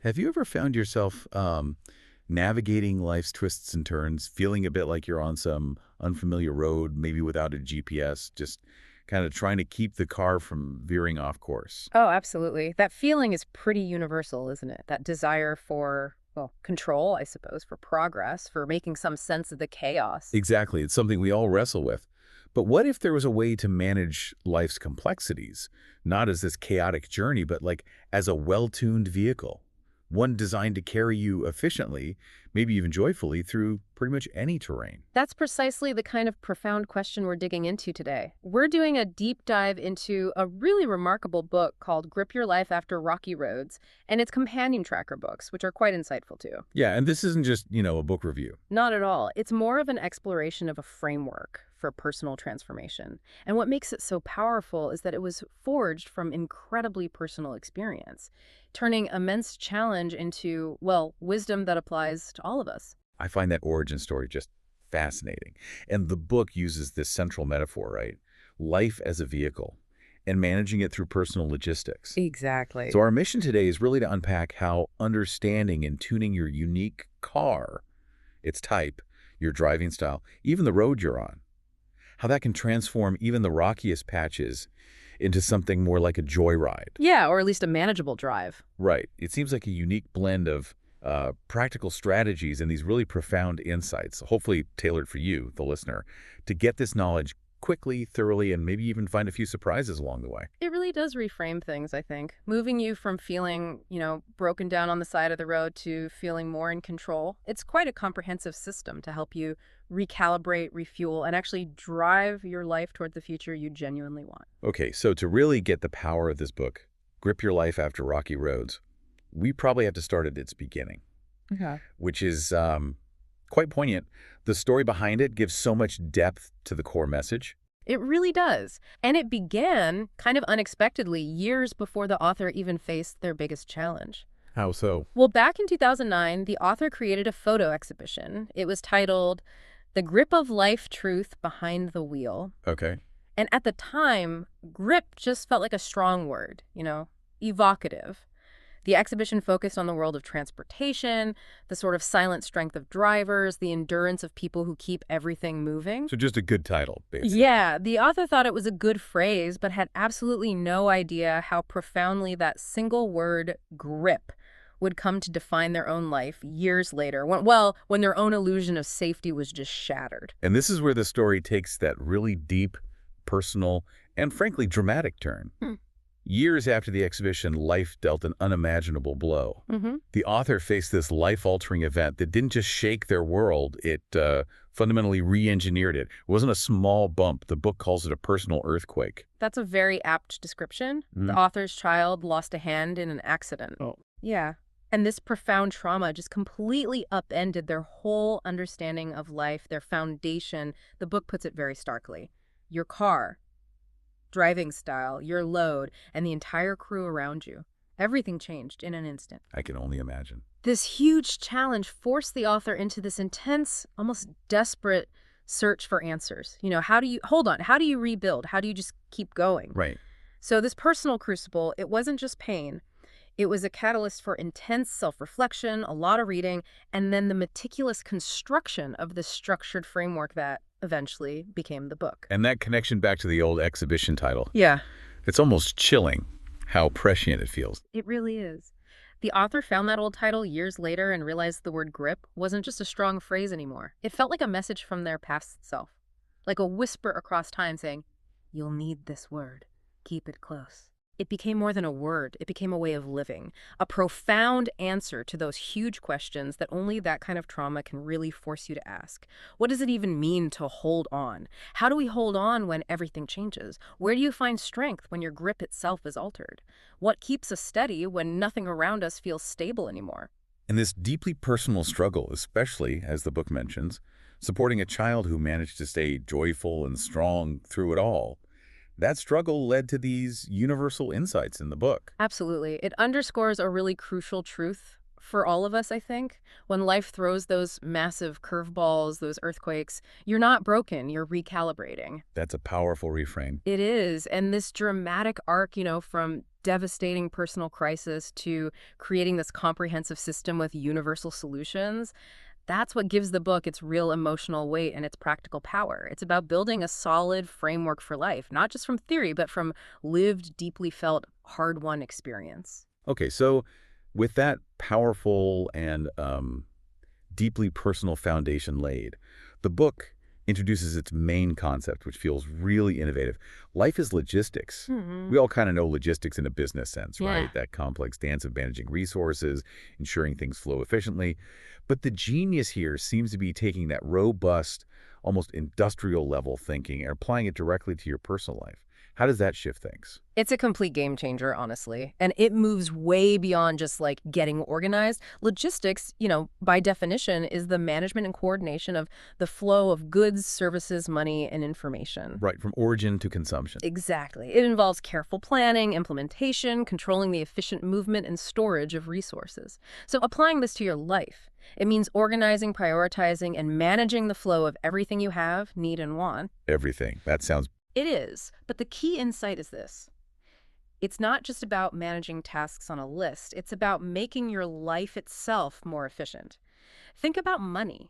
Have you ever found yourself navigating life's twists and turns, feeling a bit like you're on some unfamiliar road, maybe without a GPS, just kind of trying to keep the car from veering off course? Oh, absolutely. That feeling is pretty universal, isn't it? That desire for, well, control, I suppose, for progress, for making some sense of the chaos. Exactly. It's something we all wrestle with. But what if there was a way to manage life's complexities, not as this chaotic journey, but like as a well-tuned vehicle, one designed to carry you efficiently, maybe even joyfully, through pretty much any terrain? That's precisely the kind of profound question we're digging into today. We're doing a deep dive into a really remarkable book called Grip Your Life After Rocky Roads and its companion tracker books, which are quite insightful too. Yeah, and this isn't just, a book review. Not at all. It's more of an exploration of a framework for personal transformation. And what makes it so powerful is that it was forged from incredibly personal experience, turning immense challenge into, well, wisdom that applies to all of us. I find that origin story just fascinating. And the book uses this central metaphor, right? Life as a vehicle and managing it through personal logistics. Exactly. So our mission today is really to unpack how understanding and tuning your unique car, its type, your driving style, even the road you're on, how that can transform even the rockiest patches into something more like a joyride. Yeah, or at least a manageable drive. Right. It seems like a unique blend of practical strategies and these really profound insights, hopefully tailored for you, the listener, to get this knowledge quickly, thoroughly, and maybe even find a few surprises along the way. It really does reframe things, I think. Moving you from feeling, broken down on the side of the road to feeling more in control. It's quite a comprehensive system to help you recalibrate, refuel, and actually drive your life toward the future you genuinely want. Okay, so to really get the power of this book, Grip Your Life After Rocky Roads, we probably have to start at its beginning, Okay. which is quite poignant. The story behind it gives so much depth to the core message. It really does. And it began kind of unexpectedly years before the author even faced their biggest challenge. How so? Well, back in 2009, the author created a photo exhibition. It was titled The Grip of Life Truth Behind the Wheel. Okay. And at the time, grip just felt like a strong word, evocative. The exhibition focused on the world of transportation, the sort of silent strength of drivers, the endurance of people who keep everything moving. So just a good title, basically. Yeah, the author thought it was a good phrase, but had absolutely no idea how profoundly that single word, grip, would come to define their own life years later, when their own illusion of safety was just shattered. And this is where the story takes that really deep, personal, and frankly dramatic turn. Years after the exhibition, life dealt an unimaginable blow. The author faced this life-altering event that didn't just shake their world, it fundamentally re-engineered it. It wasn't a small bump. The book calls it a personal earthquake. That's a very apt description. The author's child lost a hand in an accident. Oh. Yeah. And this profound trauma just completely upended their whole understanding of life, their foundation. The book puts it very starkly. Your car, driving style, your load, and the entire crew around you. Everything changed in an instant. I can only imagine. This huge challenge forced the author into this intense, almost desperate search for answers. How do you rebuild? How do you just keep going? Right. So this personal crucible, it wasn't just pain. It was a catalyst for intense self-reflection, a lot of reading, and then the meticulous construction of this structured framework that eventually became the book. And that connection back to the old exhibition title, Yeah, it's almost chilling how prescient it feels. it really is. The author found that old title years later and realized the word grip wasn't just a strong phrase anymore. It felt like a message from their past self, like a whisper across time saying, "You'll need this word. Keep it close." It became more than a word. It became a way of living, a profound answer to those huge questions that only that kind of trauma can really force you to ask. What does it even mean to hold on? How do we hold on when everything changes? Where do you find strength when your grip itself is altered? What keeps us steady when nothing around us feels stable anymore? And this deeply personal struggle, especially, as the book mentions, supporting a child who managed to stay joyful and strong through it all, that struggle led to these universal insights in the book. Absolutely. It underscores a really crucial truth for all of us, I think. When life throws those massive curveballs, those earthquakes, you're not broken, you're recalibrating. That's a powerful reframe. It is. And this dramatic arc, from devastating personal crisis to creating this comprehensive system with universal solutions, that's what gives the book its real emotional weight and its practical power. It's about building a solid framework for life, not just from theory, but from lived, deeply felt, hard-won experience. Okay, so with that powerful and deeply personal foundation laid, the book introduces its main concept, which feels really innovative. Life is logistics. We all kind of know logistics in a business sense, Yeah. right? That complex dance of managing resources, ensuring things flow efficiently. But the genius here seems to be taking that robust, almost industrial level thinking and applying it directly to your personal life. How does that shift things? It's a complete game changer, honestly. And it moves way beyond just like getting organized. Logistics, by definition, is the management and coordination of the flow of goods, services, money, and information. Right, from origin to consumption. Exactly. It involves careful planning, implementation, controlling the efficient movement and storage of resources. So applying this to your life, it means organizing, prioritizing, and managing the flow of everything you have, need, and want. Everything. That sounds... It is, but the key insight is this. It's not just about managing tasks on a list. It's about making your life itself more efficient. Think about money.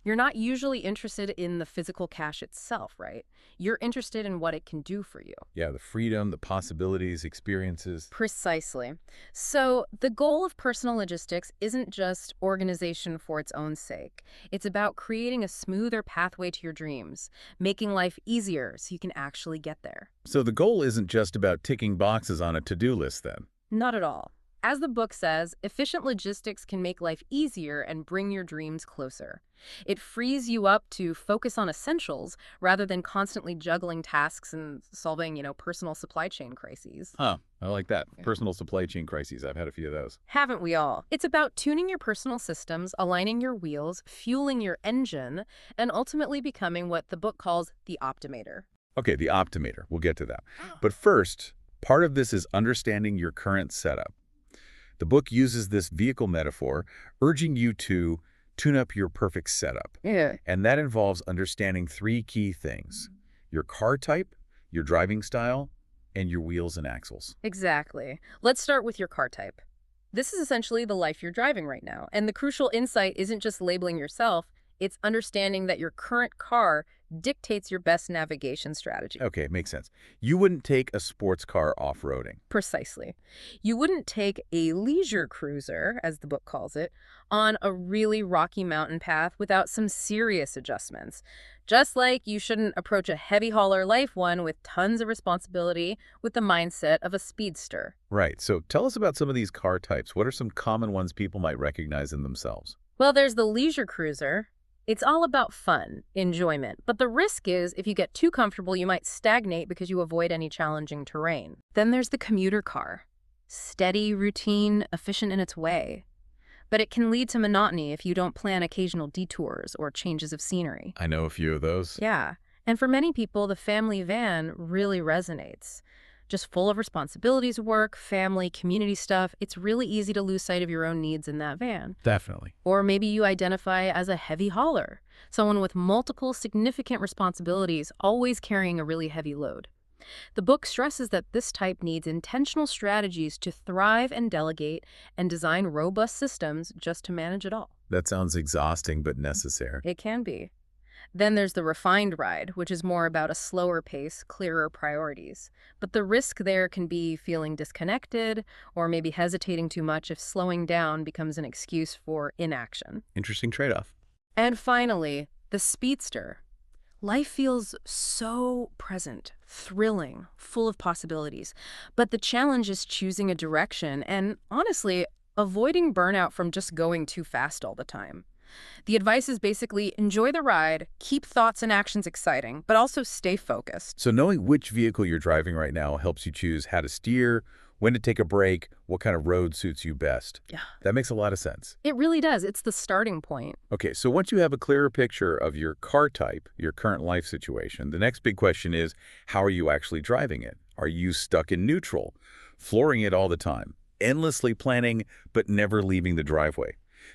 You're not usually interested in the physical cash itself, right? You're interested in what it can do for you. Yeah, the freedom, the possibilities, experiences. Precisely. So the goal of personal logistics isn't just organization for its own sake. It's about creating a smoother pathway to your dreams, making life easier so you can actually get there. So the goal isn't just about ticking boxes on a to-do list then? Not at all. As the book says, efficient logistics can make life easier and bring your dreams closer. It frees you up to focus on essentials rather than constantly juggling tasks and solving, personal supply chain crises. Huh, I like that. Yeah. Personal supply chain crises. I've had a few of those. Haven't we all? It's about tuning your personal systems, aligning your wheels, fueling your engine, and ultimately becoming what the book calls the optimator. Okay, the optimator. We'll get to that. But first, part of this is understanding your current setup. The book uses this vehicle metaphor, urging you to tune up your perfect setup. Yeah. And that involves understanding three key things: your car type, your driving style, and your wheels and axles. Exactly. Let's start with your car type. This is essentially the life you're driving right now. And the crucial insight isn't just labeling yourself, it's understanding that your current car dictates your best navigation strategy. Okay, makes sense. You wouldn't take a sports car off-roading. Precisely. You wouldn't take a leisure cruiser, as the book calls it, on a really rocky mountain path without some serious adjustments. Just like you shouldn't approach a heavy hauler life one with tons of responsibility with the mindset of a speedster. Right, so tell us about some of these car types. What are some common ones people might recognize in themselves? Well, there's the leisure cruiser. It's all about fun, enjoyment, but the risk is if you get too comfortable, you might stagnate because you avoid any challenging terrain. Then there's the commuter car. Steady, routine, efficient in its way. But it can lead to monotony if you don't plan occasional detours or changes of scenery. I know a few of those. Yeah, and for many people, the family van really resonates. Just full of responsibilities, work, family, community stuff, it's really easy to lose sight of your own needs in that van. Definitely. Or maybe you identify as a heavy hauler, someone with multiple significant responsibilities, always carrying a really heavy load. The book stresses that this type needs intentional strategies to thrive and delegate and design robust systems just to manage it all. That sounds exhausting but necessary. It can be. Then there's the refined ride, which is more about a slower pace, clearer priorities. But the risk there can be feeling disconnected or maybe hesitating too much if slowing down becomes an excuse for inaction. Interesting trade-off. And finally, the speedster. Life feels so present, thrilling, full of possibilities. But the challenge is choosing a direction and, honestly, avoiding burnout from just going too fast all the time. The advice is basically enjoy the ride, keep thoughts and actions exciting, but also stay focused. So knowing which vehicle you're driving right now helps you choose how to steer, when to take a break, what kind of road suits you best. Yeah. That makes a lot of sense. It really does. It's the starting point. Okay, so once you have a clearer picture of your car type, your current life situation, the next big question is, how are you actually driving it? Are you stuck in neutral, flooring it all the time, endlessly planning, but never leaving the driveway?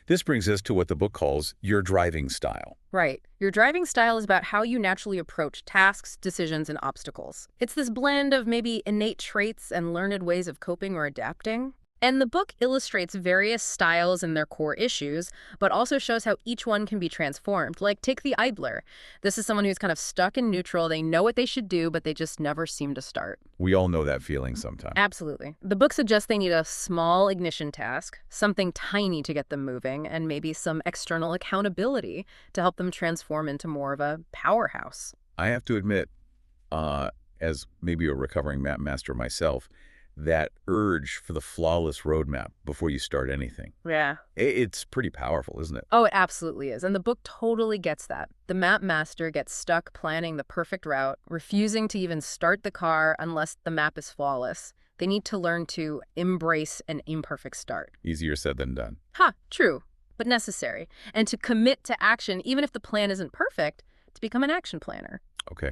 This brings us to what the book calls your driving style. Right. Your driving style is about how you naturally approach tasks, decisions, and obstacles. It's this blend of maybe innate traits and learned ways of coping or adapting. And the book illustrates various styles and their core issues, but also shows how each one can be transformed. Like, take the idler. This is someone who's kind of stuck in neutral. They know what they should do, but they just never seem to start. We all know that feeling sometimes. Absolutely. The book suggests they need a small ignition task, something tiny to get them moving, and maybe some external accountability to help them transform into more of a powerhouse. I have to admit, as maybe a recovering map master myself, that urge for the flawless roadmap before you start anything. Yeah. It's pretty powerful, isn't it? Oh, it absolutely is. And the book totally gets that. The map master gets stuck planning the perfect route, refusing to even start the car unless the map is flawless. They need to learn to embrace an imperfect start. Easier said than done. True, but necessary. And to commit to action, even if the plan isn't perfect, to become an action planner. Okay.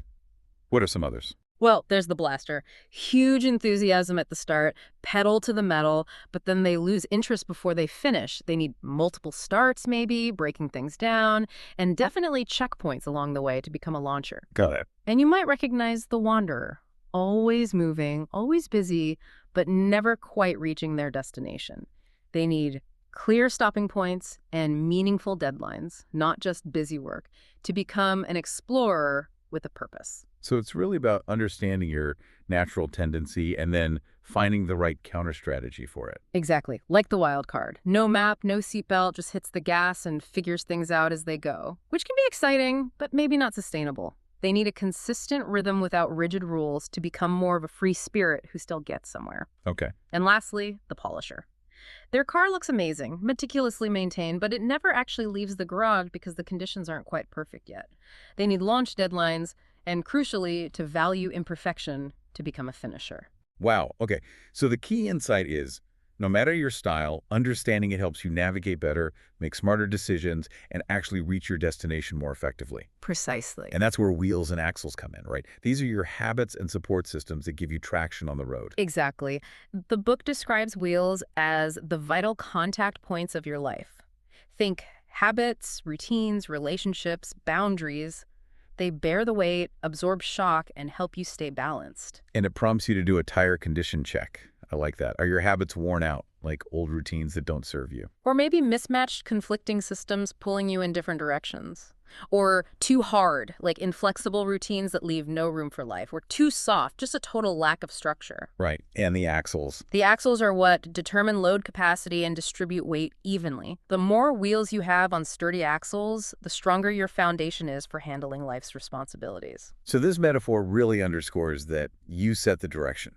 What are some others? Well, there's the blaster. Huge enthusiasm at the start, pedal to the metal, but then they lose interest before they finish. They need multiple starts, maybe, breaking things down, and definitely checkpoints along the way to become a launcher. Got it. And you might recognize the wanderer. Always moving, always busy, but never quite reaching their destination. They need clear stopping points and meaningful deadlines, not just busy work, to become an explorer with a purpose. So it's really about understanding your natural tendency and then finding the right counter strategy for it. Exactly. Like the wild card. No map, no seatbelt, just hits the gas and figures things out as they go, which can be exciting, but maybe not sustainable. They need a consistent rhythm without rigid rules to become more of a free spirit who still gets somewhere. Okay. And lastly, the polisher. Their car looks amazing, meticulously maintained, but it never actually leaves the garage because the conditions aren't quite perfect yet. They need launch deadlines and, crucially, to value imperfection to become a finisher. Wow. Okay. So the key insight is, no matter your style, understanding it helps you navigate better, make smarter decisions, and actually reach your destination more effectively. Precisely. And that's where wheels and axles come in, right? These are your habits and support systems that give you traction on the road. Exactly. The book describes wheels as the vital contact points of your life. Think habits, routines, relationships, boundaries. They bear the weight, absorb shock, and help you stay balanced. And it prompts you to do a tire condition check. I like that. Are your habits worn out, like old routines that don't serve you? Or maybe mismatched conflicting systems pulling you in different directions. Or too hard, like inflexible routines that leave no room for life. Or too soft, just a total lack of structure. Right. And the axles. The axles are what determine load capacity and distribute weight evenly. The more wheels you have on sturdy axles, the stronger your foundation is for handling life's responsibilities. So this metaphor really underscores that you set the direction.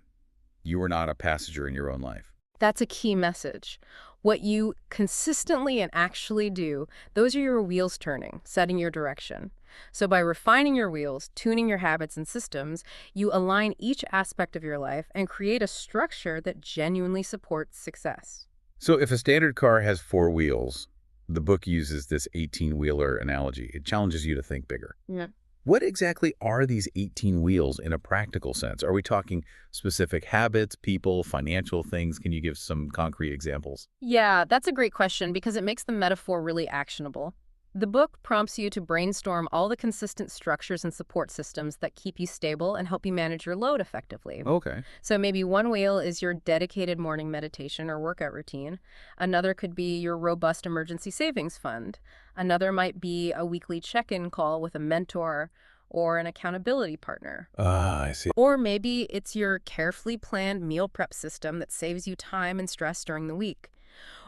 You are not a passenger in your own life. That's a key message. What you consistently and actually do, those are your wheels turning, setting your direction. So by refining your wheels, tuning your habits and systems, you align each aspect of your life and create a structure that genuinely supports success. So if a standard car has 4 wheels, the book uses this 18-wheeler analogy. It challenges you to think bigger. Yeah. What exactly are these 18 wheels in a practical sense? Are we talking specific habits, people, financial things? Can you give some concrete examples? Yeah, that's a great question because it makes the metaphor really actionable. The book prompts you to brainstorm all the consistent structures and support systems that keep you stable and help you manage your load effectively. Okay. So maybe one wheel is your dedicated morning meditation or workout routine. Another could be your robust emergency savings fund. Another might be a weekly check-in call with a mentor or an accountability partner. I see. Or maybe it's your carefully planned meal prep system that saves you time and stress during the week.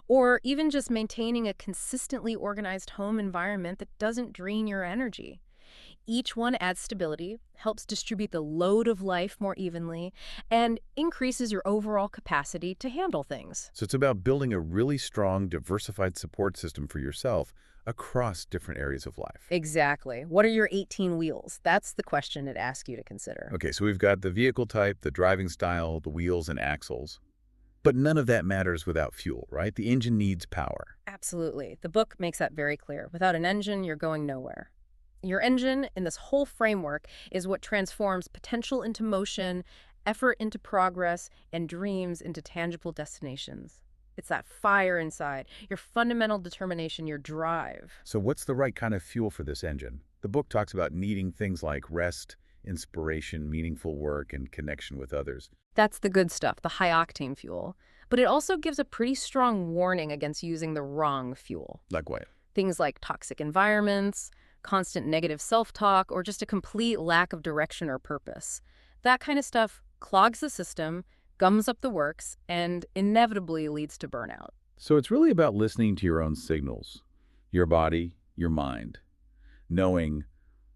Or even just maintaining a consistently organized home environment that doesn't drain your energy. Each one adds stability, helps distribute the load of life more evenly, and increases your overall capacity to handle things. So it's about building a really strong, diversified support system for yourself across different areas of life. Exactly. What are your 18 wheels? That's the question it asks you to consider. Okay, so we've got the vehicle type, the driving style, the wheels and axles. But none of that matters without fuel, right? The engine needs power. Absolutely. The book makes that very clear. Without an engine, you're going nowhere. Your engine in this whole framework is what transforms potential into motion, effort into progress, and dreams into tangible destinations. It's that fire inside, your fundamental determination, your drive. So what's the right kind of fuel for this engine? The book talks about needing things like rest, inspiration, meaningful work, and connection with others. That's the good stuff, the high-octane fuel. But it also gives a pretty strong warning against using the wrong fuel. Like what? Things like toxic environments, constant negative self-talk, or just a complete lack of direction or purpose. That kind of stuff clogs the system, gums up the works, and inevitably leads to burnout. So it's really about listening to your own signals, your body, your mind, knowing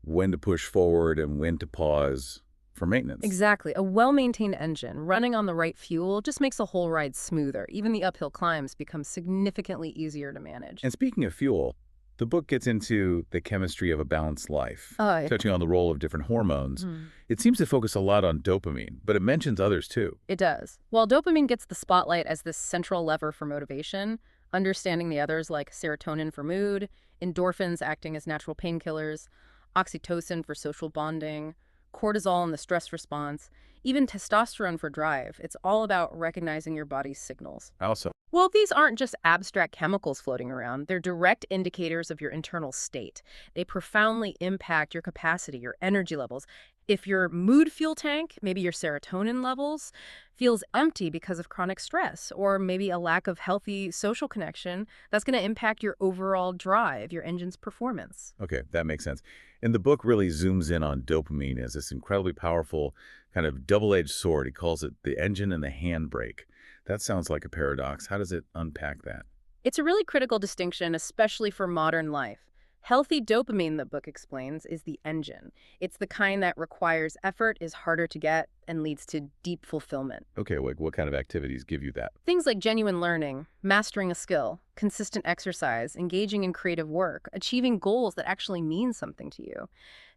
when to push forward and when to pause for maintenance. Exactly. A well-maintained engine running on the right fuel just makes the whole ride smoother. Even the uphill climbs become significantly easier to manage. And speaking of fuel, the book gets into the chemistry of a balanced life, Oh, touching on the role of different hormones. It seems to focus a lot on dopamine, but it mentions others too. it does. While dopamine gets the spotlight as this central lever for motivation, understanding the others like serotonin for mood, endorphins acting as natural painkillers, oxytocin for social bonding, cortisol in the stress response, even testosterone for drive. It's all about recognizing your body's signals. Also, Well, these aren't just abstract chemicals floating around. They're direct indicators of your internal state. They profoundly impact your capacity, your energy levels. If your mood fuel tank, maybe your serotonin levels, feels empty because of chronic stress or maybe a lack of healthy social connection, that's going to impact your overall drive, your engine's performance. okay, that makes sense. And the book really zooms in on dopamine as this incredibly powerful kind of double-edged sword. He calls it the engine and the handbrake. That sounds like a paradox. How does it unpack that? It's a really critical distinction, especially for modern life. Healthy dopamine, the book explains, is the engine. It's the kind that requires effort, is harder to get, and leads to deep fulfillment. Okay, like what kind of activities give you that? Things like genuine learning, mastering a skill, consistent exercise, engaging in creative work, achieving goals that actually mean something to you.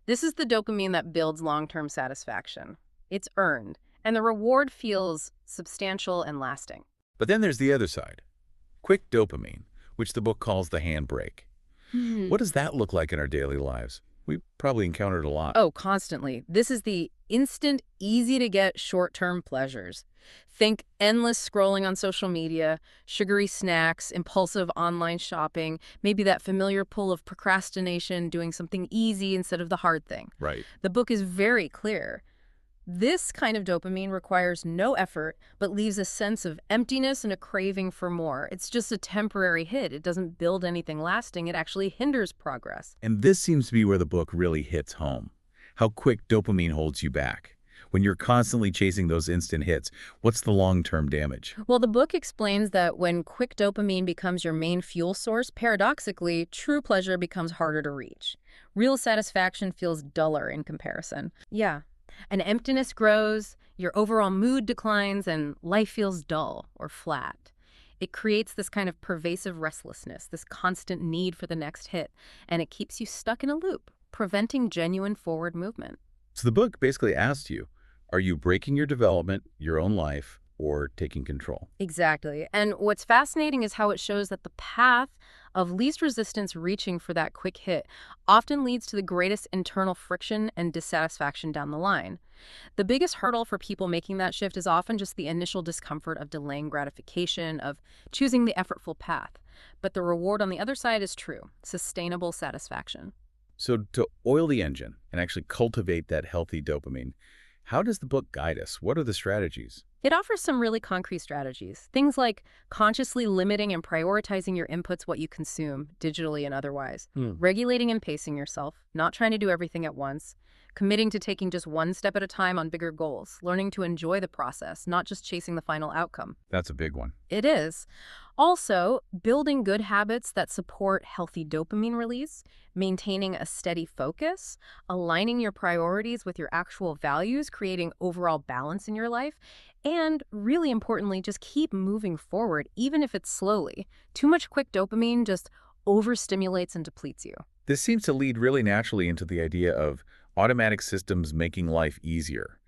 This is the dopamine that builds long-term satisfaction. It's earned, and the reward feels substantial and lasting. But then there's the other side, quick dopamine, which the book calls the handbrake. What does that look like in our daily lives? We probably encountered a lot. Oh, constantly. This is the instant, easy-to-get short-term pleasures. Think endless scrolling on social media, sugary snacks, impulsive online shopping, maybe that familiar pull of procrastination, doing something easy instead of the hard thing. Right. The book is very clear. This kind of dopamine requires no effort, but leaves a sense of emptiness and a craving for more. It's just a temporary hit. It doesn't build anything lasting. It actually hinders progress. And this seems to be where the book really hits home. How quick dopamine holds you back. When you're constantly chasing those instant hits, what's the long-term damage? Well, the book explains that when quick dopamine becomes your main fuel source, paradoxically, true pleasure becomes harder to reach. Real satisfaction feels duller in comparison. Yeah. And emptiness grows, your overall mood declines, and life feels dull or flat. It creates this kind of pervasive restlessness, this constant need for the next hit, and it keeps you stuck in a loop, preventing genuine forward movement. So the book basically asks you, are you breaking your development, your own life, or taking control? Exactly. And what's fascinating is how it shows that the path of least resistance reaching for that quick hit often leads to the greatest internal friction and dissatisfaction down the line. The biggest hurdle for people making that shift is often just the initial discomfort of delaying gratification, of choosing the effortful path. But the reward on the other side is true, sustainable satisfaction. So to oil the engine and actually cultivate that healthy dopamine, how does the book guide us? What are the strategies? It offers some really concrete strategies. Things like consciously limiting and prioritizing your inputs, what you consume, digitally and otherwise. Regulating and pacing yourself, not trying to do everything at once. Committing to taking just one step at a time on bigger goals. Learning to enjoy the process, not just chasing the final outcome. That's a big one. It is. Also, building good habits that support healthy dopamine release, maintaining a steady focus, aligning your priorities with your actual values, creating overall balance in your life, and really importantly, just keep moving forward, even if it's slowly. Too much quick dopamine just overstimulates and depletes you. This seems to lead really naturally into the idea of automatic systems making life easier.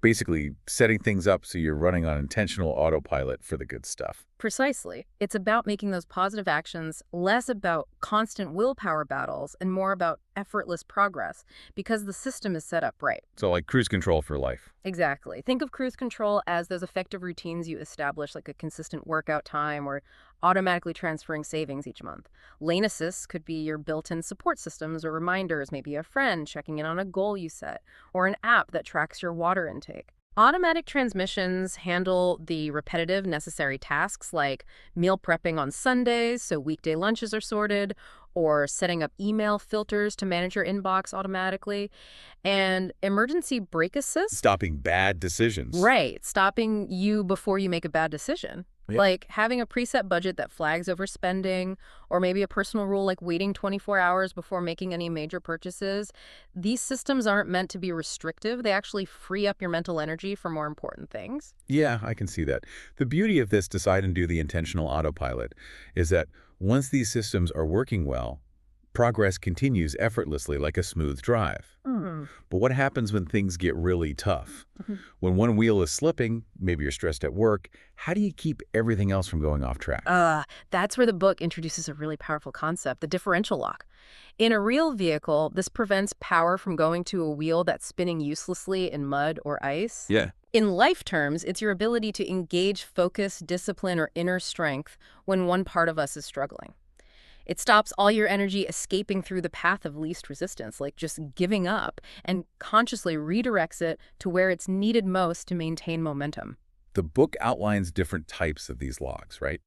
Basically, setting things up so you're running on intentional autopilot for the good stuff. Precisely. It's about making those positive actions less about constant willpower battles and more about effortless progress because the system is set up right. So like cruise control for life. Exactly. Think of cruise control as those effective routines you establish, like a consistent workout time or automatically transferring savings each month. Lane assists could be your built-in support systems or reminders, maybe a friend checking in on a goal you set, or an app that tracks your water intake. Automatic transmissions handle the repetitive, necessary tasks like meal prepping on Sundays so weekday lunches are sorted, or setting up email filters to manage your inbox automatically, and emergency brake assist. Stopping bad decisions. Right, stopping you before you make a bad decision. Yeah. Like having a preset budget that flags overspending, or maybe a personal rule like waiting 24 hours before making any major purchases. These systems aren't meant to be restrictive. They actually free up your mental energy for more important things. Yeah, I can see that. The beauty of this decide and do the intentional autopilot is that once these systems are working well, progress continues effortlessly like a smooth drive. Mm. But what happens when things get really tough? When one wheel is slipping, maybe you're stressed at work, how do you keep everything else from going off track? That's where the book introduces a really powerful concept, the differential lock. In a real vehicle, this prevents power from going to a wheel that's spinning uselessly in mud or ice. Yeah. In life terms, it's your ability to engage focus, discipline, or inner strength when one part of us is struggling. It stops all your energy escaping through the path of least resistance, like just giving up, and consciously redirects it to where it's needed most to maintain momentum. The book outlines different types of these logs, right?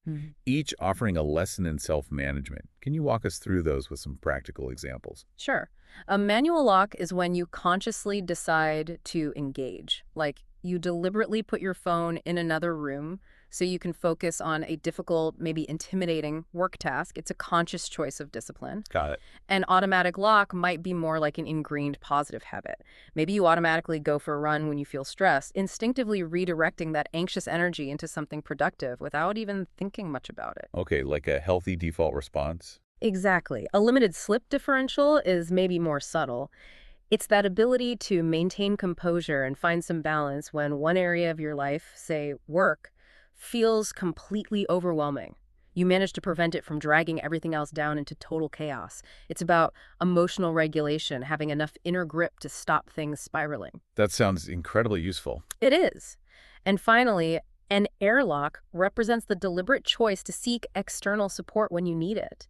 Each offering a lesson in self-management. Can you walk us through those with some practical examples? Sure. A manual lock is when you consciously decide to engage. Like you deliberately put your phone in another room so you can focus on a difficult, maybe intimidating work task. It's a conscious choice of discipline. Got it. An automatic lock might be more like an ingrained positive habit. Maybe you automatically go for a run when you feel stressed, instinctively redirecting that anxious energy into something productive without even thinking much about it. Okay, like a healthy default response? Exactly. A limited slip differential is maybe more subtle. It's that ability to maintain composure and find some balance when one area of your life, say work, feels completely overwhelming. You manage to prevent it from dragging everything else down into total chaos. It's about emotional regulation, having enough inner grip to stop things spiraling. That sounds incredibly useful. It is. And finally, an airlock represents the deliberate choice to seek external support when you need it.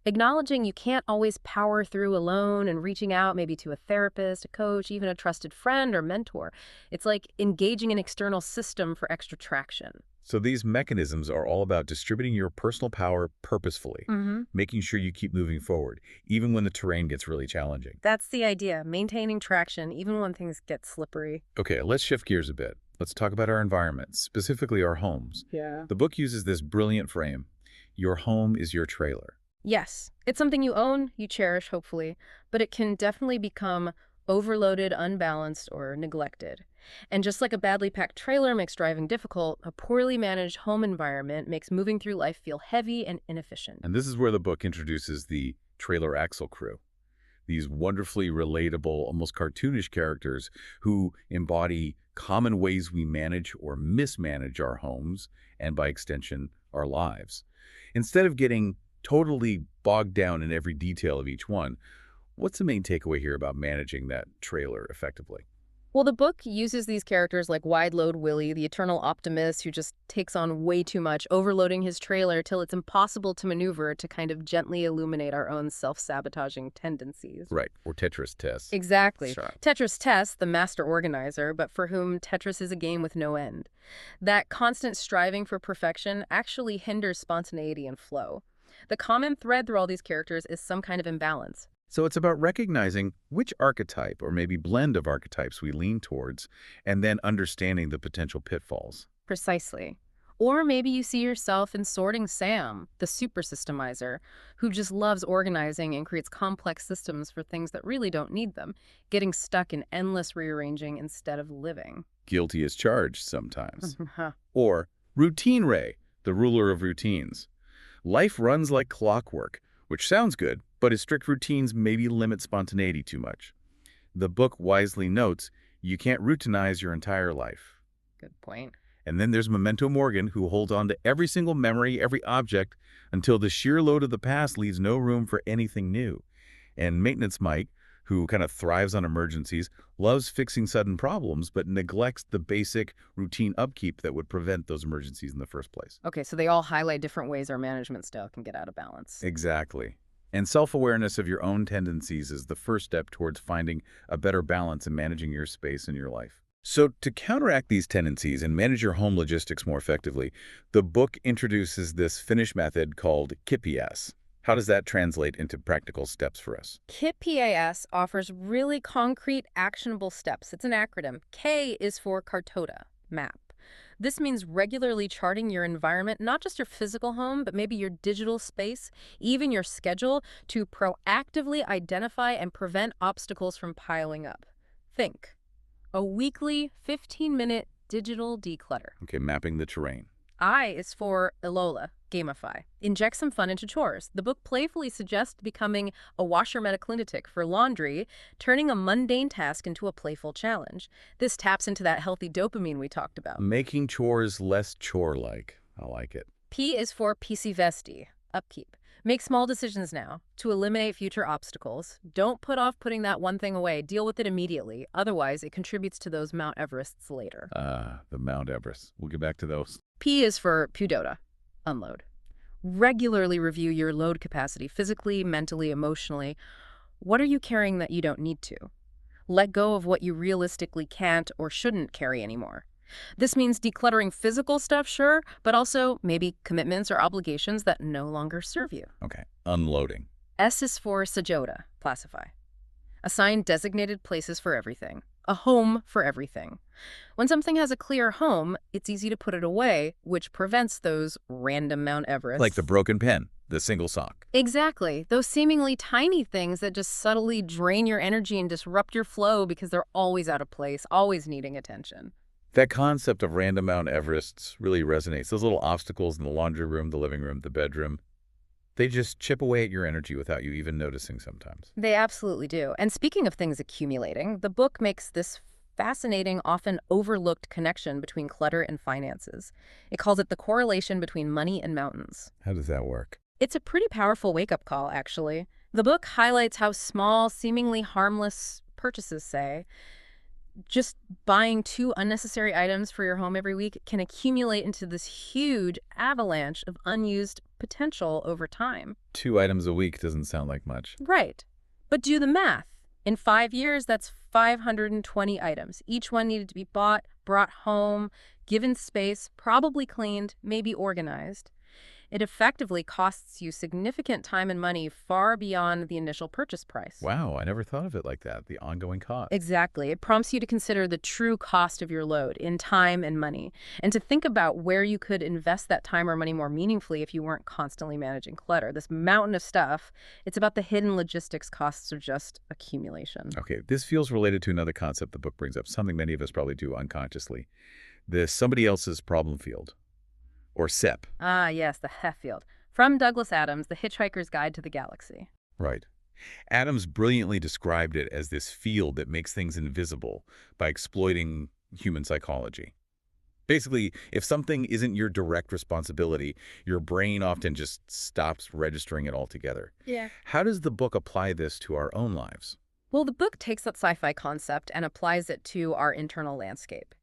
Acknowledging you can't always power through alone and reaching out maybe to a therapist, a coach, even a trusted friend or mentor. It's like engaging an external system for extra traction. So these mechanisms are all about distributing your personal power purposefully, making sure you keep moving forward, even when the terrain gets really challenging. That's the idea, maintaining traction even when things get slippery. Okay, let's shift gears a bit. Let's talk about our environments, specifically our homes. Yeah. The book uses this brilliant frame. Your home is your trailer. Yes, it's something you own, you cherish, hopefully, but it can definitely become overloaded, unbalanced, or neglected. And just like a badly packed trailer makes driving difficult, a poorly managed home environment makes moving through life feel heavy and inefficient. And this is where the book introduces the trailer axle crew. These wonderfully relatable, almost cartoonish characters who embody common ways we manage or mismanage our homes, and by extension, our lives. Instead of getting totally bogged down in every detail of each one, what's the main takeaway here about managing that trailer effectively? Well, the book uses these characters like Wide Load Willie, the eternal optimist who just takes on way too much, overloading his trailer till it's impossible to maneuver, to kind of gently illuminate our own self-sabotaging tendencies. Right, or Tetris test. Exactly. Sure. Tetris Test, the master organizer, but for whom Tetris is a game with no end. That constant striving for perfection actually hinders spontaneity and flow. The common thread through all these characters is some kind of imbalance. So it's about recognizing which archetype or maybe blend of archetypes we lean towards, and then understanding the potential pitfalls. Precisely. Or maybe you see yourself in Sorting Sam, the super systemizer, who just loves organizing and creates complex systems for things that really don't need them, getting stuck in endless rearranging instead of living. Guilty as charged sometimes. Huh. Or Routine Ray, the ruler of routines. Life runs like clockwork, which sounds good, but his strict routines maybe limit spontaneity too much. The book wisely notes You can't routinize your entire life. Good point. And then there's Memento Morgan, who holds on to every single memory, every object, until the sheer load of the past leaves no room for anything new. And Maintenance Mike, who kind of thrives on emergencies, loves fixing sudden problems, but neglects the basic routine upkeep that would prevent those emergencies in the first place. Okay, so they all highlight different ways our management style can get out of balance. Exactly. And self-awareness of your own tendencies is the first step towards finding a better balance in managing your space in your life. So to counteract these tendencies and manage your home logistics more effectively, the book introduces this Finnish method called KIPS. How does that translate into practical steps for us? KIPAS offers really concrete, actionable steps. It's an acronym. K is for Kartota, map. This means regularly charting your environment, not just your physical home, but maybe your digital space, even your schedule, to proactively identify and prevent obstacles from piling up. Think a weekly 15-minute digital declutter. Okay, mapping the terrain. I is for Ilola, gamify. Inject some fun into chores. The book playfully suggests becoming a washer metaclinitic for laundry, turning a mundane task into a playful challenge. This taps into that healthy dopamine we talked about. Making chores less chore-like. I like it. P is for PCVesti, upkeep. Make small decisions now to eliminate future obstacles. Don't put off putting that one thing away. Deal with it immediately. Otherwise, it contributes to those Mount Everests later. The Mount Everest. We'll get back to those. P is for Pudota, unload. Regularly review your load capacity physically, mentally, emotionally. What are you carrying that you don't need to? Let go of what you realistically can't or shouldn't carry anymore. This means decluttering physical stuff, sure, but also maybe commitments or obligations that no longer serve you. Okay, unloading. S is for Sajota, classify. Assign designated places for everything. A home for everything. When something has a clear home, it's easy to put it away, which prevents those random Mount Everests. Like the broken pen, the single sock. Exactly. Those seemingly tiny things that just subtly drain your energy and disrupt your flow because they're always out of place, always needing attention. That concept of random Mount Everests really resonates. Those little obstacles in the laundry room, the living room, the bedroom, they just chip away at your energy without you even noticing sometimes. They absolutely do. And speaking of things accumulating, the book makes this fascinating, often overlooked connection between clutter and finances. It calls it the correlation between money and mountains. How does that work? It's a pretty powerful wake-up call, actually. The book highlights how small, seemingly harmless purchases, say, just buying 2 unnecessary items for your home every week can accumulate into this huge avalanche of unused potential over time. 2 items a week doesn't sound like much. Right. But do the math. In 5 years, that's 520 items. Each one needed to be bought, brought home, given space, probably cleaned, maybe organized. It effectively costs you significant time and money far beyond the initial purchase price. Wow, I never thought of it like that, the ongoing cost. Exactly. It prompts you to consider the true cost of your load in time and money, and to think about where you could invest that time or money more meaningfully if you weren't constantly managing clutter. This mountain of stuff, it's about the hidden logistics costs of just accumulation. Okay, this feels related to another concept the book brings up, something many of us probably do unconsciously. The somebody else's problem field. Or SEP. Ah, yes, the Hef field. From Douglas Adams, The Hitchhiker's Guide to the Galaxy. Right. Adams brilliantly described it as this field that makes things invisible by exploiting human psychology. Basically, if something isn't your direct responsibility, your brain often just stops registering it altogether. Yeah. How does the book apply this to our own lives? Well, the book takes that sci-fi concept and applies it to our internal landscape.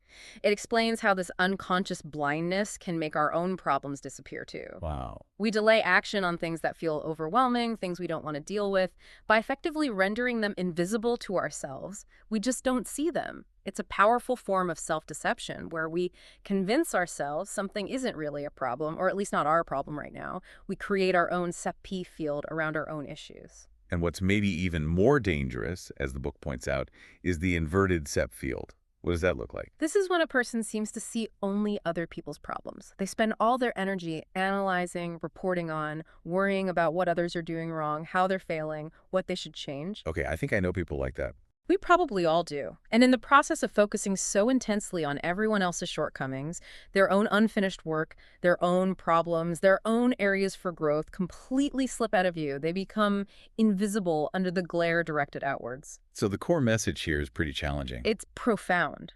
It explains how this unconscious blindness can make our own problems disappear too. Wow. We delay action on things that feel overwhelming, things we don't want to deal with. By effectively rendering them invisible to ourselves, we just don't see them. It's a powerful form of self-deception where we convince ourselves something isn't really a problem, or at least not our problem right now. We create our own SEP field around our own issues. And what's maybe even more dangerous, as the book points out, is the inverted SEP field. What does that look like? This is when a person seems to see only other people's problems. They spend all their energy analyzing, reporting on, worrying about what others are doing wrong, how they're failing, what they should change. Okay, I think I know people like that. We probably all do. And in the process of focusing so intensely on everyone else's shortcomings, their own unfinished work, their own problems, their own areas for growth completely slip out of view. They become invisible under the glare directed outwards. So the core message here is pretty challenging. It's profound.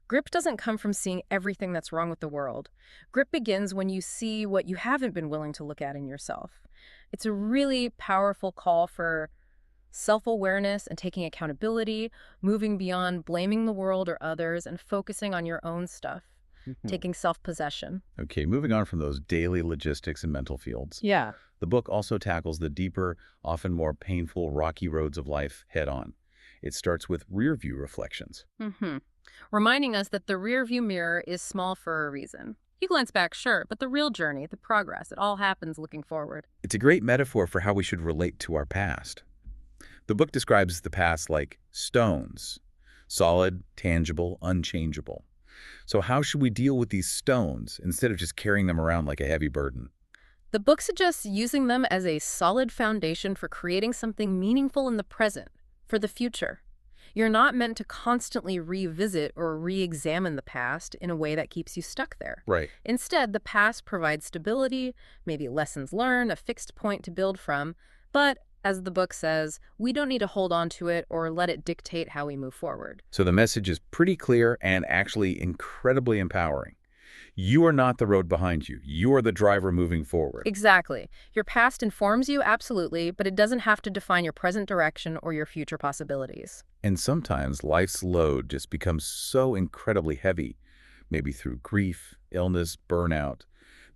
Grip doesn't come from seeing everything that's wrong with the world. Grip begins when you see what you haven't been willing to look at in yourself. It's a really powerful call for self-awareness and taking accountability, moving beyond blaming the world or others and focusing on your own stuff, taking self-possession. Okay, moving on from those daily logistics and mental fields. Yeah. The book also tackles the deeper, often more painful, rocky roads of life head-on. It starts with rear-view reflections. Reminding us that the rear-view mirror is small for a reason. You glance back, sure, but the real journey, the progress, it all happens looking forward. It's a great metaphor for how we should relate to our past. The book describes the past like stones, solid, tangible, unchangeable. So how should we deal with these stones instead of just carrying them around like a heavy burden? The book suggests using them as a solid foundation for creating something meaningful in the present, for the future. You're not meant to constantly revisit or re-examine the past in a way that keeps you stuck there. Right. Instead, the past provides stability, maybe lessons learned, a fixed point to build from, but as the book says, we don't need to hold on to it or let it dictate how we move forward. So the message is pretty clear and actually incredibly empowering. You are not the road behind you. You are the driver moving forward. Exactly. Your past informs you, absolutely, but it doesn't have to define your present direction or your future possibilities. And sometimes life's load just becomes so incredibly heavy, maybe through grief, illness, burnout,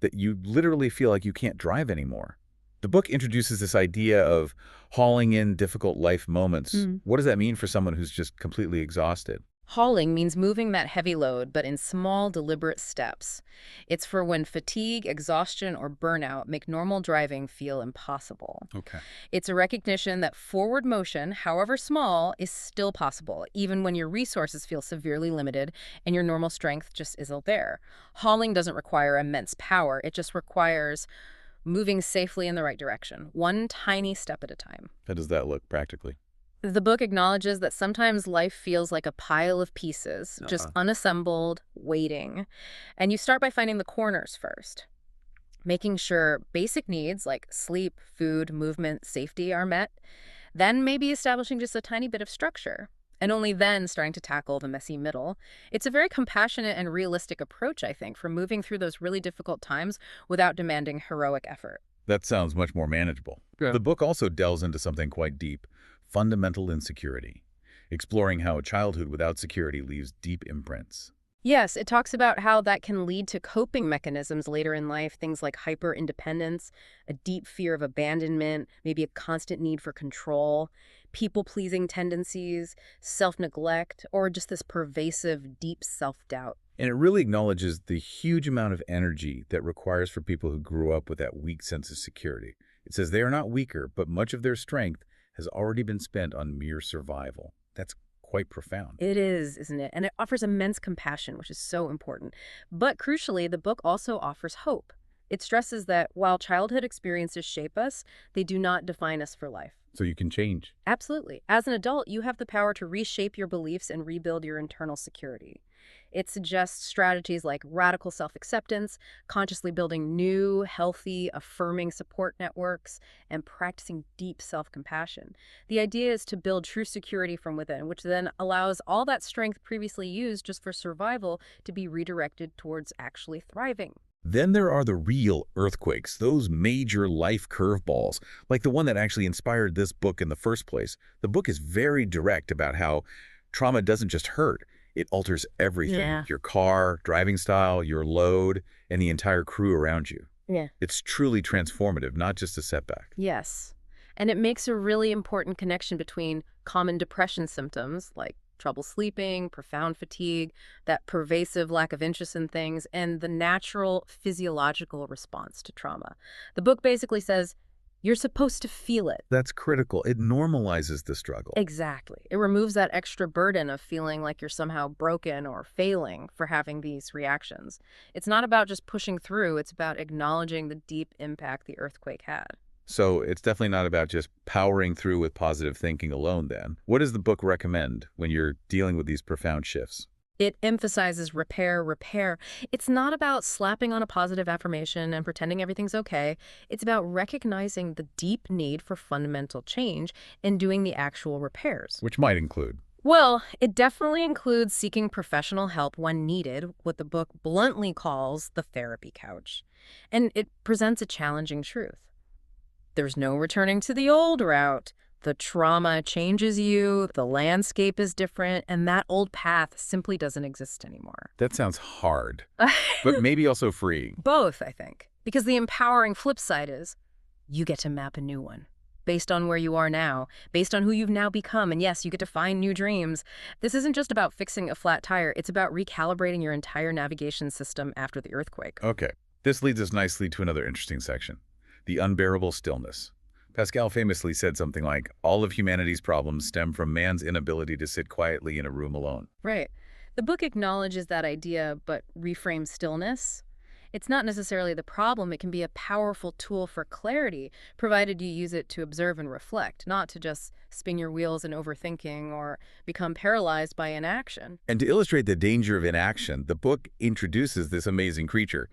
that you literally feel like you can't drive anymore. The book introduces this idea of hauling in difficult life moments. What does that mean for someone who's just completely exhausted? Hauling means moving that heavy load, but in small, deliberate steps. It's for when fatigue, exhaustion, or burnout make normal driving feel impossible. Okay. It's a recognition that forward motion, however small, is still possible, even when your resources feel severely limited and your normal strength just isn't there. Hauling doesn't require immense power. It just requires moving safely in the right direction, one tiny step at a time. How does that look practically? The book acknowledges that sometimes life feels like a pile of pieces, just unassembled, waiting. And you start by finding the corners first, making sure basic needs like sleep, food, movement, safety are met. Then maybe establishing just a tiny bit of structure, and only then starting to tackle the messy middle. It's a very compassionate and realistic approach, I think, for moving through those really difficult times without demanding heroic effort. That sounds much more manageable. Yeah. The book also delves into something quite deep, fundamental insecurity, exploring how a childhood without security leaves deep imprints. Yes, it talks about how that can lead to coping mechanisms later in life, things like hyper-independence, a deep fear of abandonment, maybe a constant need for control, people-pleasing tendencies, self-neglect, or just this pervasive, deep self-doubt. And it really acknowledges the huge amount of energy that requires for people who grew up with that weak sense of security. It says they are not weaker, but much of their strength has already been spent on mere survival. That's quite profound. It is, isn't it? And it offers immense compassion, which is so important. But crucially, the book also offers hope. It stresses that while childhood experiences shape us, they do not define us for life. So you can change. Absolutely. As an adult, you have the power to reshape your beliefs and rebuild your internal security. It suggests strategies like radical self-acceptance, consciously building new, healthy, affirming support networks, and practicing deep self-compassion. The idea is to build true security from within, which then allows all that strength previously used just for survival to be redirected towards actually thriving. Then there are the real earthquakes, those major life curveballs, like the one that actually inspired this book in the first place. The book is very direct about how trauma doesn't just hurt. It alters everything. Yeah. Your car, driving style, your load, and the entire crew around you. Yeah. It's truly transformative, not just a setback. Yes. And it makes a really important connection between common depression symptoms like trouble sleeping, profound fatigue, that pervasive lack of interest in things, and the natural physiological response to trauma. The book basically says, you're supposed to feel it. That's critical. It normalizes the struggle. Exactly. It removes that extra burden of feeling like you're somehow broken or failing for having these reactions. It's not about just pushing through, it's about acknowledging the deep impact the earthquake had. So it's definitely not about just powering through with positive thinking alone then. What does the book recommend when you're dealing with these profound shifts? It emphasizes repair, repair. It's not about slapping on a positive affirmation and pretending everything's okay. It's about recognizing the deep need for fundamental change and doing the actual repairs. Which might include. Well, it definitely includes seeking professional help when needed, what the book bluntly calls the therapy couch. And it presents a challenging truth. There's no returning to the old route. The trauma changes you, the landscape is different, and that old path simply doesn't exist anymore. That sounds hard, but maybe also freeing. Both, I think. Because the empowering flip side is you get to map a new one based on where you are now, based on who you've now become. And yes, you get to find new dreams. This isn't just about fixing a flat tire. It's about recalibrating your entire navigation system after the earthquake. Okay. This leads us nicely to another interesting section, the unbearable stillness. Pascal famously said something like, all of humanity's problems stem from man's inability to sit quietly in a room alone. Right. The book acknowledges that idea, but reframes stillness. It's not necessarily the problem. It can be a powerful tool for clarity, provided you use it to observe and reflect, not to just spin your wheels in overthinking or become paralyzed by inaction. And to illustrate the danger of inaction, the book introduces this amazing creature,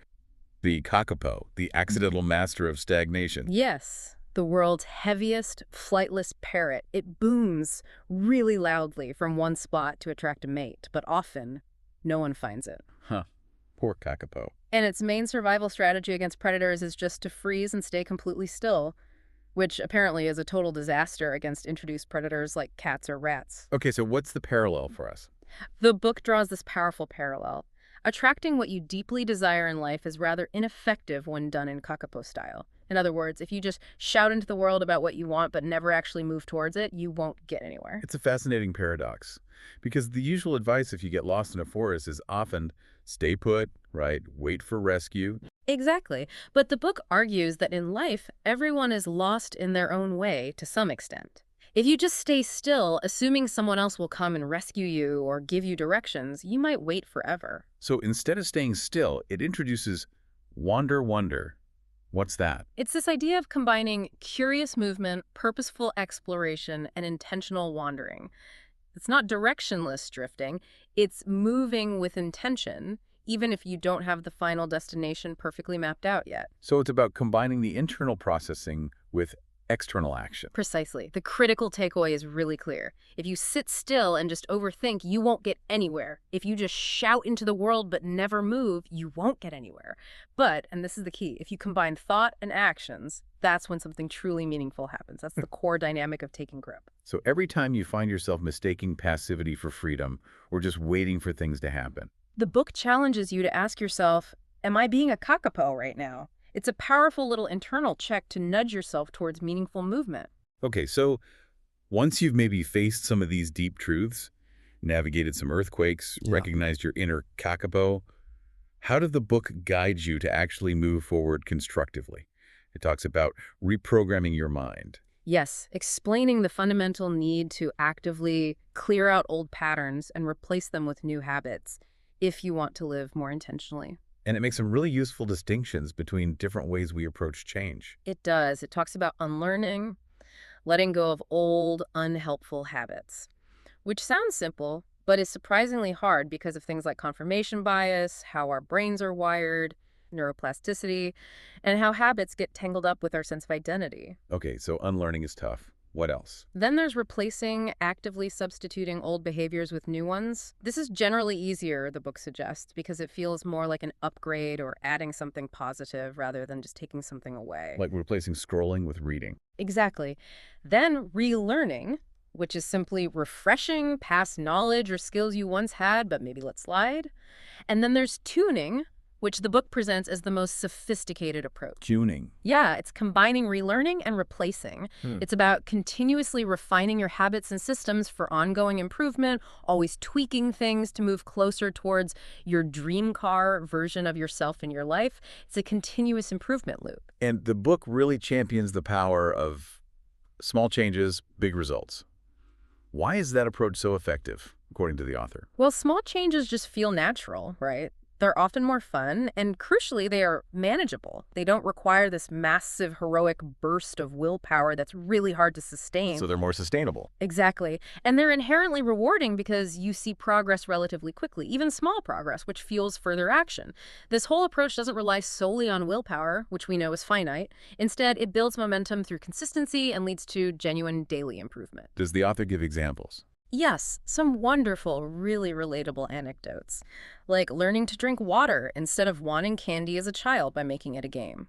the kakapo, the accidental master of stagnation. Yes. The world's heaviest flightless parrot. It booms really loudly from one spot to attract a mate, but often no one finds it. Huh. Poor kakapo. And its main survival strategy against predators is just to freeze and stay completely still, which apparently is a total disaster against introduced predators like cats or rats. Okay, so what's the parallel for us? The book draws this powerful parallel. Attracting what you deeply desire in life is rather ineffective when done in kakapo style. In other words, if you just shout into the world about what you want but never actually move towards it, you won't get anywhere. It's a fascinating paradox, because the usual advice if you get lost in a forest is often stay put, right? Wait for rescue. Exactly. But the book argues that in life, everyone is lost in their own way to some extent. If you just stay still, assuming someone else will come and rescue you or give you directions, you might wait forever. So instead of staying still, it introduces wander wonder. What's that? It's this idea of combining curious movement, purposeful exploration, and intentional wandering. It's not directionless drifting, it's moving with intention, even if you don't have the final destination perfectly mapped out yet. So it's about combining the internal processing with external action. Precisely. The critical takeaway is really clear. If you sit still and just overthink, you won't get anywhere. If you just shout into the world but never move, you won't get anywhere. But, and this is the key, if you combine thought and actions, that's when something truly meaningful happens. That's the core dynamic of taking grip. So every time you find yourself mistaking passivity for freedom or just waiting for things to happen, the book challenges you to ask yourself, am I being a kakapo right now? It's a powerful little internal check to nudge yourself towards meaningful movement. Okay, so once you've maybe faced some of these deep truths, navigated some earthquakes, recognized your inner kakapo, how did the book guide you to actually move forward constructively? It talks about reprogramming your mind. Yes, explaining the fundamental need to actively clear out old patterns and replace them with new habits if you want to live more intentionally. And it makes some really useful distinctions between different ways we approach change. It does. It talks about unlearning, letting go of old, unhelpful habits, which sounds simple, but is surprisingly hard because of things like confirmation bias, how our brains are wired, neuroplasticity, and how habits get tangled up with our sense of identity. Okay, so unlearning is tough. What else? Then there's replacing, actively substituting old behaviors with new ones. This is generally easier, the book suggests, because it feels more like an upgrade or adding something positive rather than just taking something away. Like replacing scrolling with reading. Exactly. Then relearning, which is simply refreshing past knowledge or skills you once had but maybe let slide. And then there's tuning, which the book presents as the most sophisticated approach. Tuning. Yeah, it's combining relearning and replacing. It's about continuously refining your habits and systems for ongoing improvement, always tweaking things to move closer towards your dream car version of yourself in your life. It's a continuous improvement loop. And the book really champions the power of small changes, big results. Why is that approach so effective, according to the author? Well, small changes just feel natural, right? They're often more fun, and crucially, they are manageable. They don't require this massive, heroic burst of willpower that's really hard to sustain. So they're more sustainable. Exactly. And they're inherently rewarding because you see progress relatively quickly, even small progress, which fuels further action. This whole approach doesn't rely solely on willpower, which we know is finite. Instead, it builds momentum through consistency and leads to genuine daily improvement. Does the author give examples? Yes, some wonderful, really relatable anecdotes, like learning to drink water instead of wanting candy as a child by making it a game,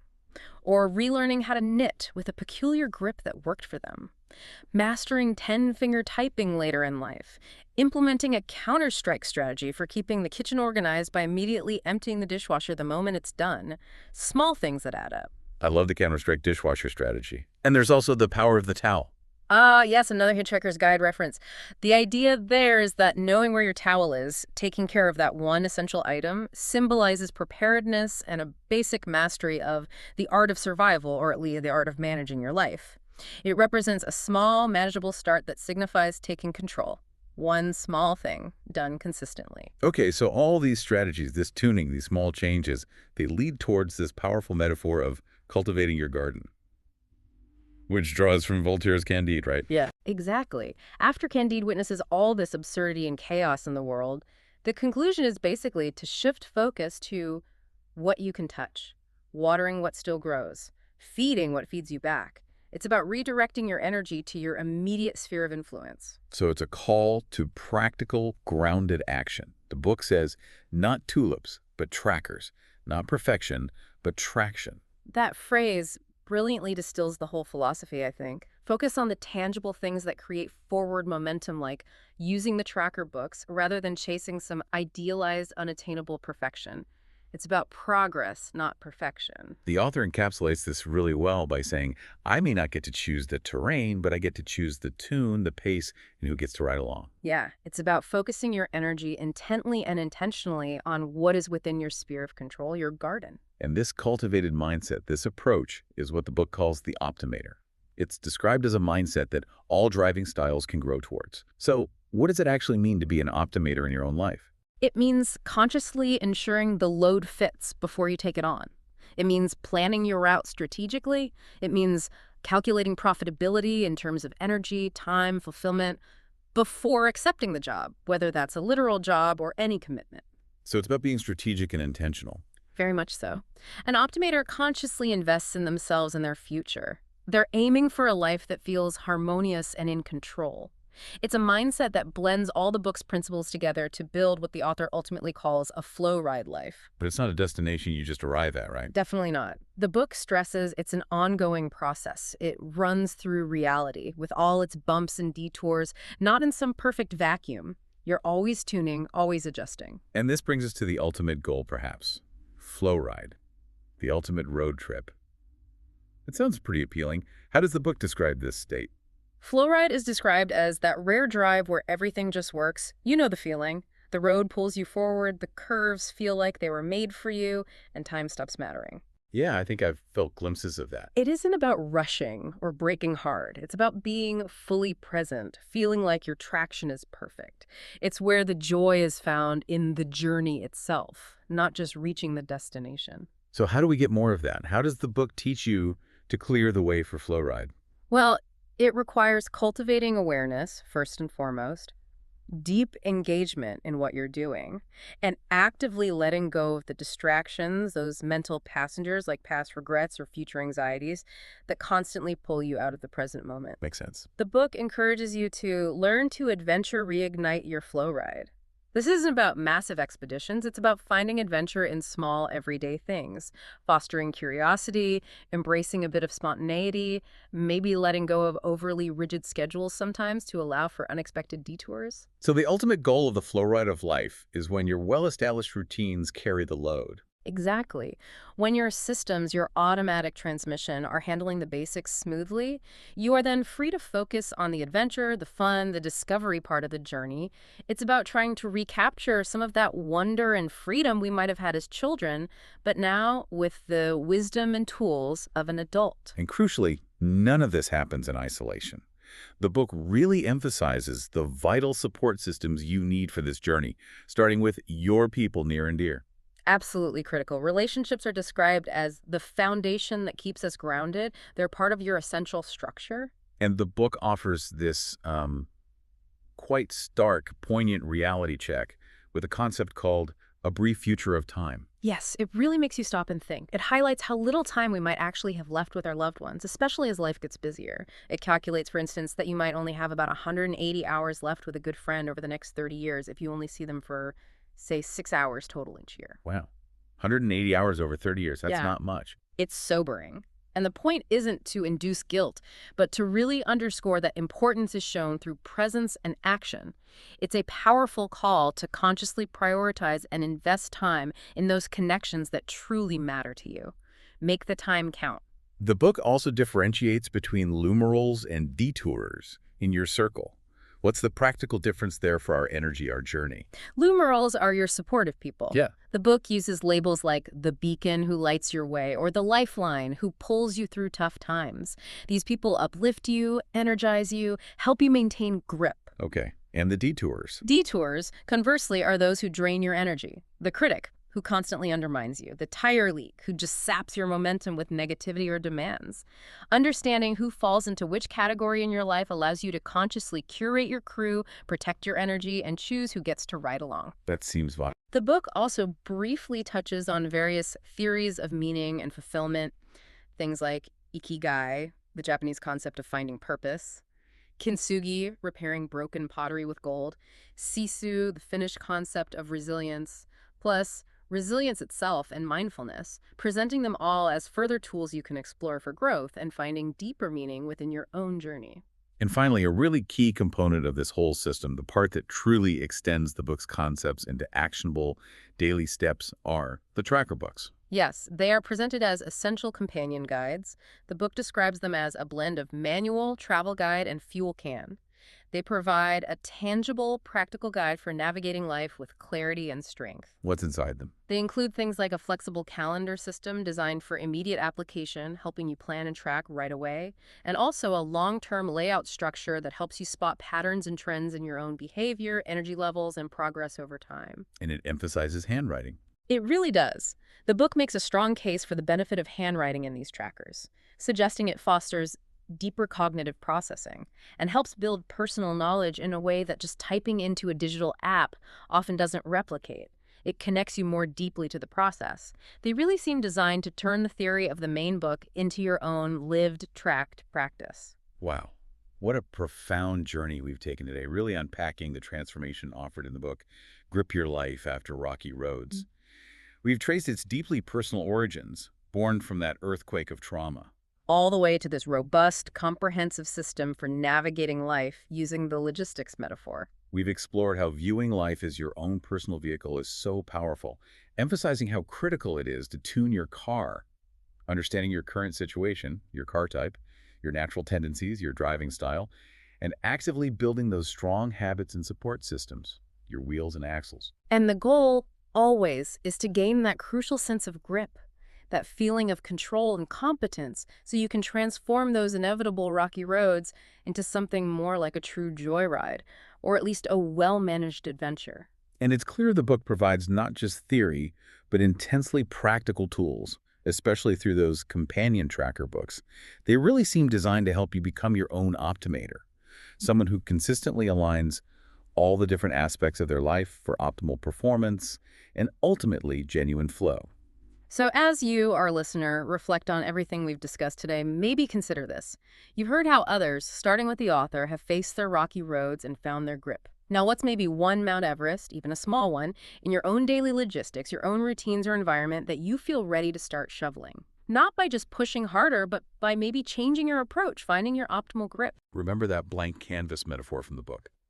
or relearning how to knit with a peculiar grip that worked for them, mastering 10-finger typing later in life, implementing a counter-strike strategy for keeping the kitchen organized by immediately emptying the dishwasher the moment it's done. Small things that add up. I love the counter-strike dishwasher strategy. And there's also the power of the towel. Ah, yes, another Hitchhiker's Guide reference. The idea there is that knowing where your towel is, taking care of that one essential item, symbolizes preparedness and a basic mastery of the art of survival, or at least the art of managing your life. It represents a small, manageable start that signifies taking control. One small thing done consistently. Okay, so all these strategies, this tuning, these small changes, they lead towards this powerful metaphor of cultivating your garden. Which draws from Voltaire's Candide, right? Yeah. Exactly. After Candide witnesses all this absurdity and chaos in the world, the conclusion is basically to shift focus to what you can touch, watering what still grows, feeding what feeds you back. It's about redirecting your energy to your immediate sphere of influence. So it's a call to practical, grounded action. The book says, not tulips, but trackers. Not perfection, but traction. That phrase brilliantly distills the whole philosophy, I think. Focus on the tangible things that create forward momentum, like using the tracker books rather than chasing some idealized, unattainable perfection. It's about progress, not perfection. The author encapsulates this really well by saying, I may not get to choose the terrain, but I get to choose the tune, the pace, and who gets to ride along. Yeah, it's about focusing your energy intently and intentionally on what is within your sphere of control, your garden. And this cultivated mindset, this approach, is what the book calls the optimator. It's described as a mindset that all driving styles can grow towards. So what does it actually mean to be an optimator in your own life? It means consciously ensuring the load fits before you take it on. It means planning your route strategically. It means calculating profitability in terms of energy, time, fulfillment before accepting the job, whether that's a literal job or any commitment. So it's about being strategic and intentional. Very much so. An optimator consciously invests in themselves and their future. They're aiming for a life that feels harmonious and in control. It's a mindset that blends all the book's principles together to build what the author ultimately calls a flow ride life. But it's not a destination you just arrive at, right? Definitely not. The book stresses it's an ongoing process. It runs through reality with all its bumps and detours, not in some perfect vacuum. You're always tuning, always adjusting. And this brings us to the ultimate goal, perhaps. Flow ride. The ultimate road trip. It sounds pretty appealing. How does the book describe this state? Flow ride is described as that rare drive where everything just works. You know the feeling. The road pulls you forward, the curves feel like they were made for you, and time stops mattering. Yeah, I think I've felt glimpses of that. It isn't about rushing or breaking hard. It's about being fully present, feeling like your traction is perfect. It's where the joy is found in the journey itself, not just reaching the destination. So how do we get more of that? How does the book teach you to clear the way for flow ride? Well, it requires cultivating awareness, first and foremost, deep engagement in what you're doing, and actively letting go of the distractions, those mental passengers like past regrets or future anxieties that constantly pull you out of the present moment. Makes sense. The book encourages you to learn to adventure reignite your flow ride. This isn't about massive expeditions. It's about finding adventure in small, everyday things, fostering curiosity, embracing a bit of spontaneity, maybe letting go of overly rigid schedules sometimes to allow for unexpected detours. So the ultimate goal of the flow ride of life is when your well-established routines carry the load. Exactly. When your systems, your automatic transmission, are handling the basics smoothly, you are then free to focus on the adventure, the fun, the discovery part of the journey. It's about trying to recapture some of that wonder and freedom we might have had as children, but now with the wisdom and tools of an adult. And crucially, none of this happens in isolation. The book really emphasizes the vital support systems you need for this journey, starting with your people near and dear. Absolutely critical. Relationships are described as the foundation that keeps us grounded. They're part of your essential structure. And the book offers this quite stark, poignant reality check with a concept called a brief future of time. Yes, it really makes you stop and think. It highlights how little time we might actually have left with our loved ones, especially as life gets busier. It calculates, for instance, that you might only have about 180 hours left with a good friend over the next 30 years if you only see them for, say, 6 hours total each year. Wow. 180 hours over 30 years. That's Yeah. not much. It's sobering. And the point isn't to induce guilt, but to really underscore that importance is shown through presence and action. It's a powerful call to consciously prioritize and invest time in those connections that truly matter to you. Make the time count. The book also differentiates between numerals and detours in your circle. What's the practical difference there for our energy, our journey? Lumerals are your supportive people. Yeah. The book uses labels like the beacon who lights your way or the lifeline who pulls you through tough times. These people uplift you, energize you, help you maintain grip. Okay. And the detours. Detours, conversely, are those who drain your energy. The critic, who constantly undermines you. The tire leak, who just saps your momentum with negativity or demands. Understanding who falls into which category in your life allows you to consciously curate your crew, protect your energy, and choose who gets to ride along. That seems vital. The book also briefly touches on various theories of meaning and fulfillment, things like ikigai, the Japanese concept of finding purpose, kintsugi, repairing broken pottery with gold, sisu, the Finnish concept of resilience, plus resilience itself and mindfulness, presenting them all as further tools you can explore for growth and finding deeper meaning within your own journey. And finally, a really key component of this whole system, the part that truly extends the book's concepts into actionable daily steps, are the tracker books. Yes, they are presented as essential companion guides. The book describes them as a blend of manual, travel guide, and fuel can. They provide a tangible, practical guide for navigating life with clarity and strength. What's inside them? They include things like a flexible calendar system designed for immediate application, helping you plan and track right away, and also a long-term layout structure that helps you spot patterns and trends in your own behavior, energy levels, and progress over time. And it emphasizes handwriting. It really does. The book makes a strong case for the benefit of handwriting in these trackers, suggesting it fosters deeper cognitive processing and helps build personal knowledge in a way that just typing into a digital app often doesn't replicate. It connects you more deeply to the process. They really seem designed to turn the theory of the main book into your own lived, tracked practice. Wow. What a profound journey we've taken today, really unpacking the transformation offered in the book, Grip Your Life After Rocky Roads. We've traced its deeply personal origins, born from that earthquake of trauma, All the way to this robust, comprehensive system for navigating life using the logistics metaphor. We've explored how viewing life as your own personal vehicle is so powerful, emphasizing how critical it is to tune your car, understanding your current situation, your car type, your natural tendencies, your driving style, and actively building those strong habits and support systems, your wheels and axles. And the goal, always, is to gain that crucial sense of grip, that feeling of control and competence, so you can transform those inevitable rocky roads into something more like a true joyride, or at least a well-managed adventure. And it's clear the book provides not just theory, but intensely practical tools, especially through those companion tracker books. They really seem designed to help you become your own optimator, someone who consistently aligns all the different aspects of their life for optimal performance and ultimately genuine flow. So as you, our listener, reflect on everything we've discussed today, maybe consider this. You've heard how others, starting with the author, have faced their rocky roads and found their grip. Now, what's maybe one Mount Everest, even a small one, in your own daily logistics, your own routines or environment that you feel ready to start shoveling? Not by just pushing harder, but by maybe changing your approach, finding your optimal grip. Remember that blank canvas metaphor from the book.